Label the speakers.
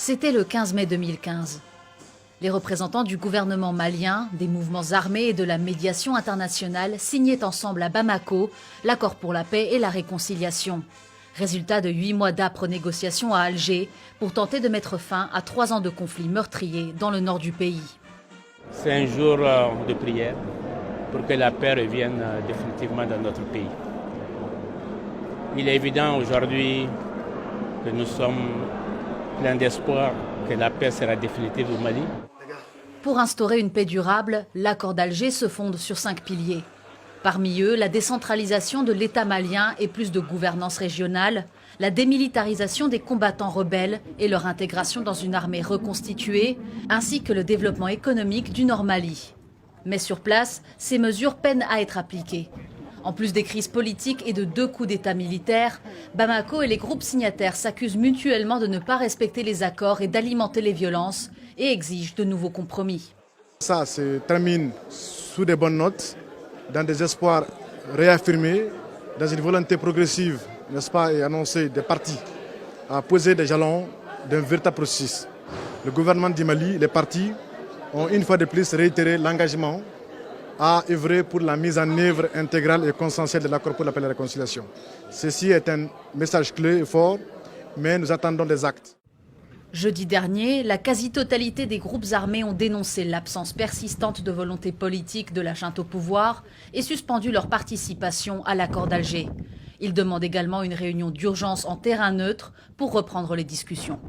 Speaker 1: C'était le 15 mai 2015. Les représentants du gouvernement malien, des mouvements armés et de la médiation internationale signaient ensemble à Bamako l'accord pour la paix et la réconciliation. Résultat de 8 mois d'âpres négociations à Alger pour tenter de mettre fin à 3 ans de conflits meurtriers dans le nord du pays.
Speaker 2: C'est un jour de prière pour que la paix revienne définitivement dans notre pays. Il est évident aujourd'hui que nous sommes pleins d'espoir que la paix sera définitive au Mali.
Speaker 1: Pour instaurer une paix durable, l'accord d'Alger se fonde sur 5 piliers. Parmi eux, la décentralisation de l'État malien et plus de gouvernance régionale, la démilitarisation des combattants rebelles et leur intégration dans une armée reconstituée, ainsi que le développement économique du Nord Mali. Mais sur place, ces mesures peinent à être appliquées. En plus des crises politiques et de 2 coups d'État militaires, Bamako et les groupes signataires s'accusent mutuellement de ne pas respecter les accords et d'alimenter les violences et exigent de nouveaux compromis.
Speaker 3: Ça se termine sous des bonnes notes, dans des espoirs réaffirmés, dans une volonté progressive, n'est-ce pas, et annoncée des partis, à poser des jalons d'un véritable processus. Le gouvernement du Mali, les partis, ont une fois de plus réitéré l'engagement à œuvrer pour la mise en œuvre intégrale et consensuelle de l'accord pour la paix et la réconciliation. Ceci est un message clé et fort, mais nous attendons des actes.
Speaker 1: Jeudi dernier, la quasi-totalité des groupes armés ont dénoncé l'absence persistante de volonté politique de la junte au pouvoir et suspendu leur participation à l'accord d'Alger. Ils demandent également une réunion d'urgence en terrain neutre pour reprendre les discussions.